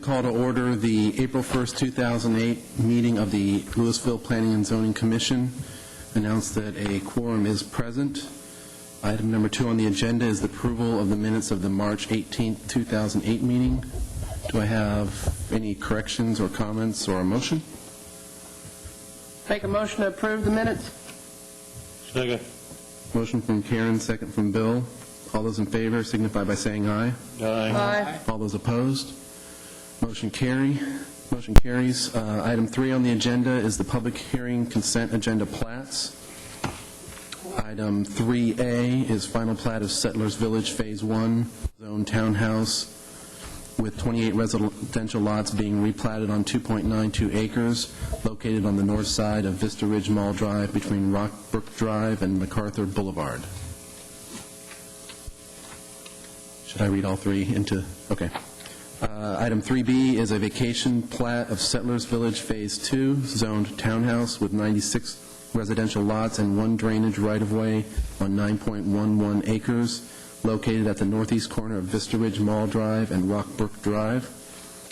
call to order the April 1st, 2008 meeting of the Louisville Planning and Zoning Commission. Announce that a quorum is present. Item number 2 on the agenda is the approval of the minutes of the March 18th, 2008 meeting. Do I have any corrections or comments or a motion? Make a motion to approve the minutes. Second. Motion from Karen, second from Bill. All those in favor signify by saying aye. Aye. All those opposed? Motion carries. Item 3 on the agenda is the public hearing consent agenda plats. Item 3A is final plat of Settlers Village Phase 1, zone townhouse, with 28 residential lots being replatted on 2.92 acres, located on the north side of Vista Ridge Mall Drive between Rockbrook Drive and MacArthur Boulevard. Should I read all three into? Okay. Item 3B is a vacation plat of Settlers Village Phase 2, zoned townhouse with 96 residential lots and 1 drainage right-of-way on 9.11 acres, located at the northeast corner of Vista Ridge Mall Drive and Rockbrook Drive.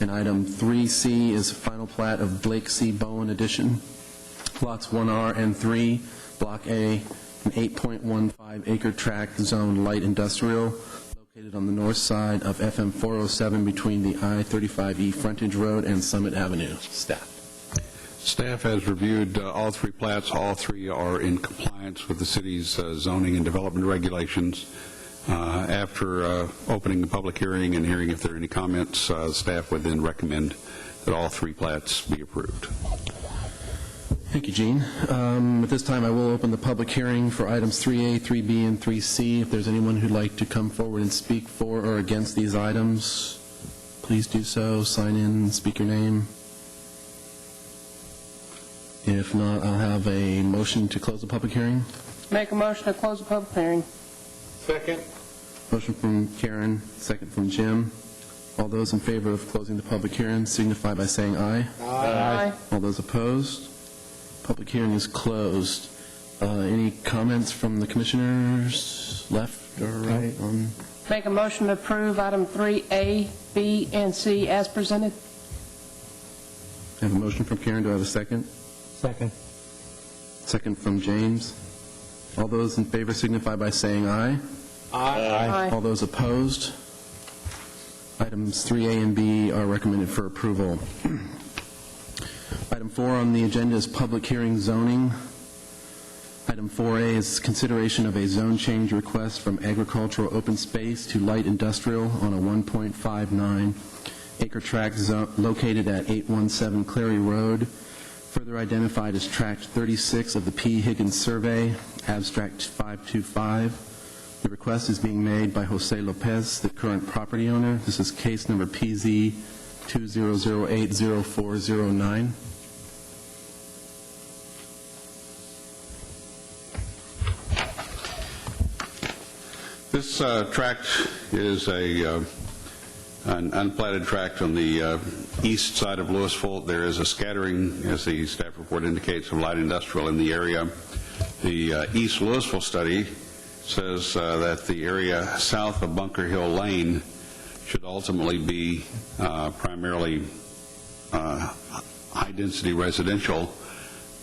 And item 3C is final plat of Blake C. Bowen Addition, lots 1R and 3, Block A, an 8.15-acre tract zone light industrial, located on the north side of FM 407 between the I-35E frontage road and Summit Avenue. Staff has reviewed all 3 plats. All 3 are in compliance with the city's zoning and development regulations. After opening the public hearing and hearing if there are any comments, staff would then recommend that all 3 plats be approved. Thank you, Gene. At this time, I will open the public hearing for items 3A, 3B, and 3C. If there's anyone who'd like to come forward and speak for or against these items, please do so. Sign in, speak your name. If not, I'll have a motion to close the public hearing. Make a motion to close the public hearing. Second. Motion from Karen, second from Jim. All those in favor of closing the public hearing signify by saying aye. Aye. All those opposed? Public hearing is closed. Any comments from the commissioners, left or right? Make a motion to approve item 3A, B, and C as presented. I have a motion from Karen. Do I have a second? Second. Second from James. All those in favor signify by saying aye. Aye. All those opposed? Items 3A and B are recommended for approval. Item 4 on the agenda is public hearing zoning. Item 4A is consideration of a zone change request from agricultural open space to light industrial on a 1.59-acre tract located at 817 Clary Road, further identified as Tract 36 of the P. Higgins Survey, Abstract 525. The request is being made by Jose Lopez, the current property owner. This is case number PZ 20080409. This tract is an unplatted tract on the east side of Louisville. There is a scattering, as the staff report indicates, of light industrial in the area. The East Louisville study says that the area south of Bunker Hill Lane should ultimately be primarily high-density residential,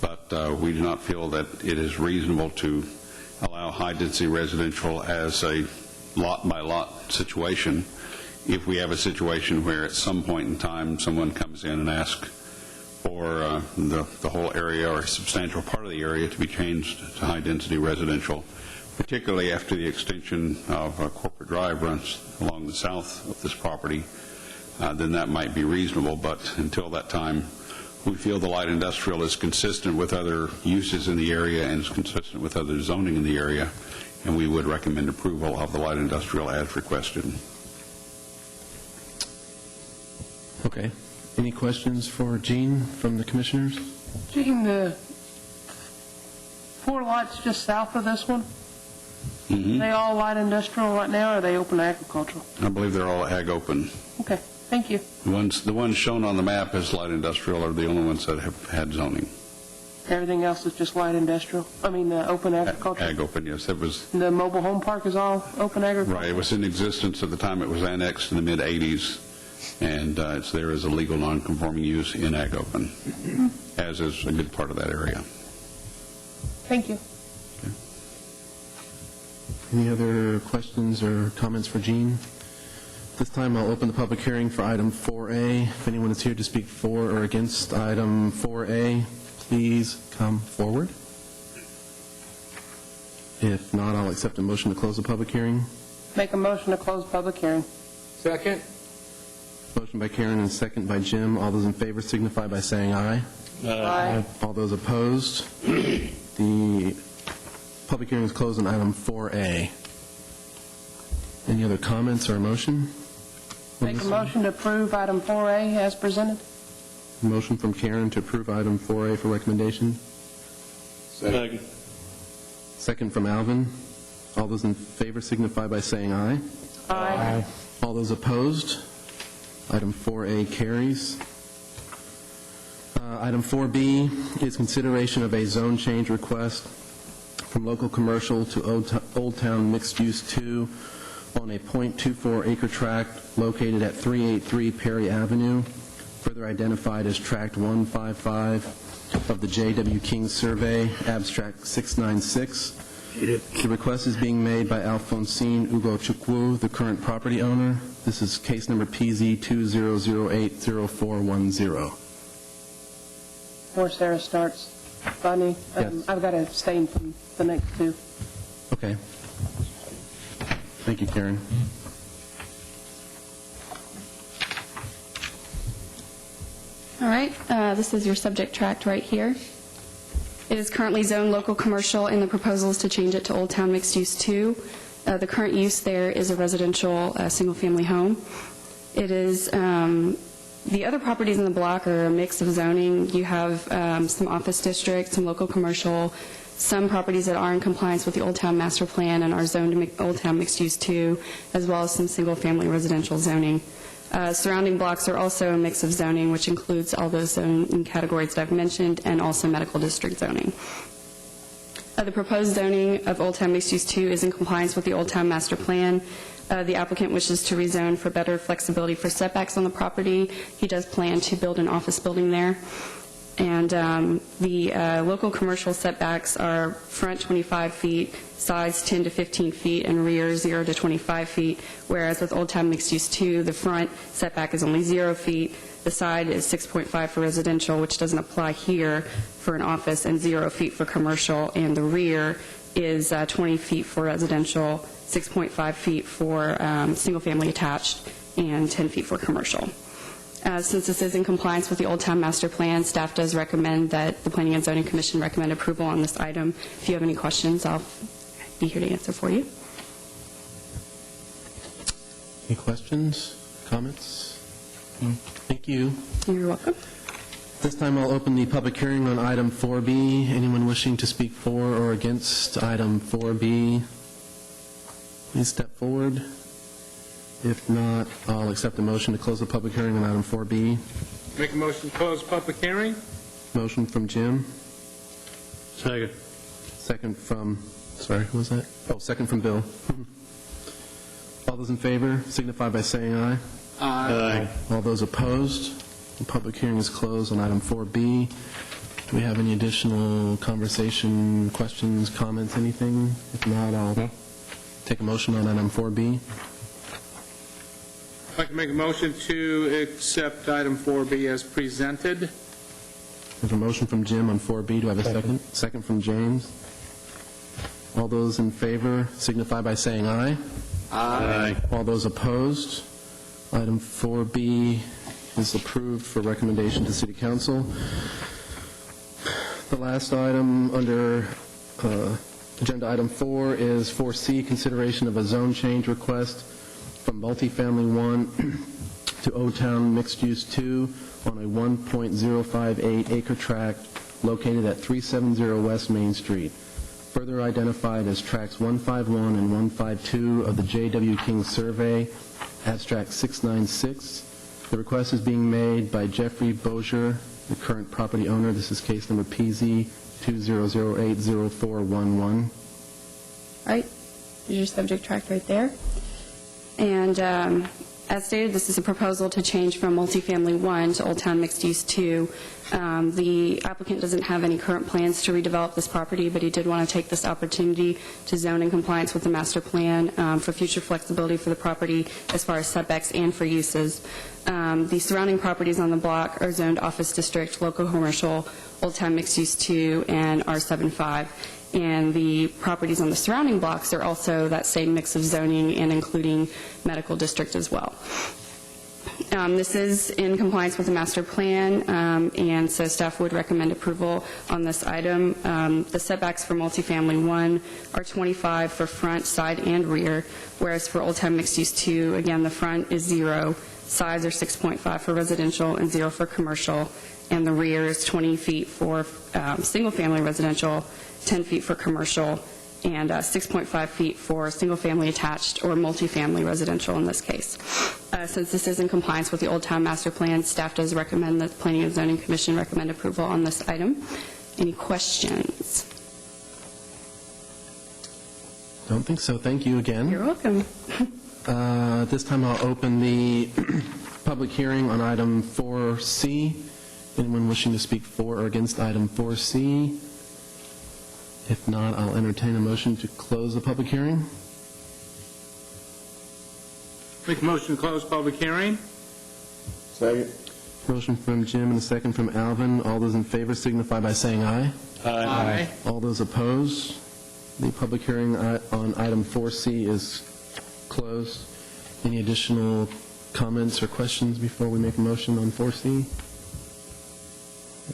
but we do not feel that it is reasonable to allow high-density residential as a lot-by-lot situation. If we have a situation where at some point in time someone comes in and asks for the whole area or a substantial part of the area to be changed to high-density residential, particularly after the extension of Corporate Drive runs along the south of this property, then that might be reasonable. But until that time, we feel the light industrial is consistent with other uses in the area and is consistent with other zoning in the area, and we would recommend approval of the light industrial as requested. Okay. Any questions for Gene from the commissioners? Gene, the 4 lots just south of this one, Mm-hmm. are they all light industrial right now, or are they open agricultural? I believe they're all ag open. Okay, thank you. The ones shown on the map as light industrial are the only ones that have had zoning. Everything else is just light industrial? Open agriculture? Ag open, yes. That was The mobile home park is all open agriculture? right. It was in existence at the time it was annexed in the mid-'80s, and it's there as a legal non-conforming use in Ag Open, as is a good part of that area. Thank you. Any other questions or comments for Gene? This time, I'll open the public hearing for item 4A. If anyone is here to speak for or against item 4A, please come forward. If not, I'll accept a motion to close the public hearing. Make a motion to close public hearing. Second. Motion by Karen and second by Jim. All those in favor signify by saying aye. Aye. All those opposed? The public hearing is closed on item 4A. Any other comments or a motion? Make a motion to approve item 4A as presented. Motion from Karen to approve item 4A for recommendation. Second. Second from Alvin. All those in favor signify by saying aye. Aye. All those opposed? Item 4A carries. Item 4B is consideration of a zone change request from local commercial to Old Town Mixed Use 2 on a .24 acre tract located at 383 Perry Avenue, further identified as Tract 155 of the J.W. King Survey, Abstract 696. The request is being made by Alphonsine Ugochukwu, the current property owner. This is case number PZ 20080410. Before Sarah starts, Bonnie, Yes. I've got to abstain from the next two. Okay. Thank you, Karen. All right, this is your subject tract right here. It is currently zoned local commercial, and the proposal is to change it to Old Town Mixed Use 2. The current use there is a residential single-family home. It is, the other properties in the block are a mix of zoning. You have some office districts, some local commercial, some properties that are in compliance with the Old Town Master Plan and are zoned to Old Town Mixed Use 2, as well as some single-family residential zoning. Surrounding blocks are also a mix of zoning, which includes all those zoning categories that I've mentioned, and also medical district zoning. The proposed zoning of Old Town Mixed Use 2 is in compliance with the Old Town Master Plan. The applicant wishes to rezone for better flexibility for setbacks on the property. He does plan to build an office building there. And the local commercial setbacks are front 25 feet, sides 10 to 15 feet, and rear 0 to 25 feet, whereas with Old Town Mixed Use 2, the front setback is only 0 feet, the side is 6.5 for residential, which doesn't apply here for an office, and 0 feet for commercial, and the rear is 20 feet for residential, 6.5 feet for single-family attached, and 10 feet for commercial. Since this is in compliance with the Old Town Master Plan, staff does recommend that the Planning and Zoning Commission recommend approval on this item. If you have any questions, I'll be here to answer for you. Any questions, comments? Thank you. You're welcome. This time I'll open the public hearing on item 4B. Anyone wishing to speak for or against item 4B, please step forward. If not, I'll accept a motion to close the public hearing on item 4B. Make a motion to close public hearing. Motion from Jim. Second. Second from, sorry, who was that? Oh, second from Bill. All those in favor signify by saying aye. Aye. All those opposed? The public hearing is closed on item 4B. Do we have any additional conversation, questions, comments, anything? If not, I'll take a motion on item 4B. I'd like to make a motion to accept item 4B as presented. There's a motion from Jim on 4B. Do I have a second? Second from James. All those in favor signify by saying aye. Aye. All those opposed? Item 4B is approved for recommendation to City Council. The last item under Agenda Item 4 is 4C, consideration of a zone change request from multifamily 1 to Old Town Mixed Use 2 on a 1.058 acre tract located at 370 West Main Street, further identified as Tracts 151 and 152 of the J.W. King Survey, Abstract 696. The request is being made by Jeffrey Bozier, the current property owner. This is case number PZ 20080411. Right? There's your subject tract right there. And As stated, this is a proposal to change from multifamily 1 to Old Town Mixed Use 2. The applicant doesn't have any current plans to redevelop this property, but he did want to take this opportunity to zone in compliance with the master plan for future flexibility for the property as far as setbacks and for uses. The surrounding properties on the block are zoned Office District, Local Commercial, Old Town Mixed Use 2, and R75. And the properties on the surrounding blocks are also that same mix of zoning and including medical district as well. This is in compliance with the master plan, and so staff would recommend approval on this item. The setbacks for multifamily 1 are 25 for front, side, and rear, whereas for Old Town Mixed Use 2, again, the front is 0, sides are 6.5 for residential and 0 for commercial, and the rear is 20 feet for single-family residential, 10 feet for commercial, and 6.5 feet for single-family attached or multifamily residential in this case. Since this is in compliance with the Old Town Master Plan, staff does recommend that the Planning and Zoning Commission recommend approval on this item. Any questions? Don't think so. Thank you again. You're welcome. At this time, I'll open the public hearing on item 4C. Anyone wishing to speak for or against item 4C? If not, I'll entertain a motion to close the public hearing. Make a motion to close public hearing. Second. Motion from Jim and a second from Alvin. All those in favor signify by saying aye. Aye. All those opposed? The public hearing on item 4C is closed. Any additional comments or questions before we make a motion on 4C?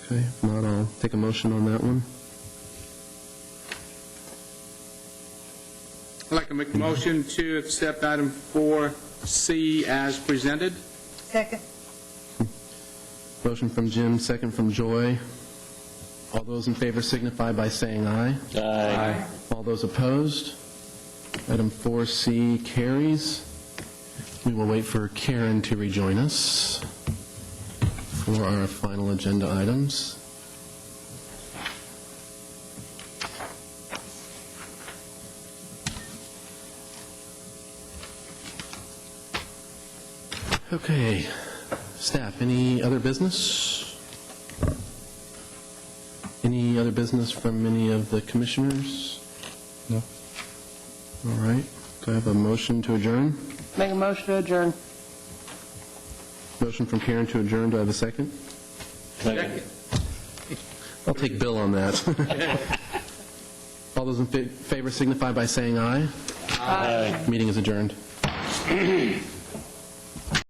Okay, if not, I'll take a motion on that one. I'd like to make a motion to accept item 4C as presented. Second. Motion from Jim, second from Joy. All those in favor signify by saying aye. Aye. All those opposed? Item 4C carries. We will wait for Karen to rejoin us for our final agenda items. Okay, staff, any other business? Any other business from any of the commissioners? No. All right, do I have a motion to adjourn? Make a motion to adjourn. Motion from Karen to adjourn, do I have a second? Second. I'll take Bill on that. All those in favor signify by saying aye. Aye. Meeting is adjourned.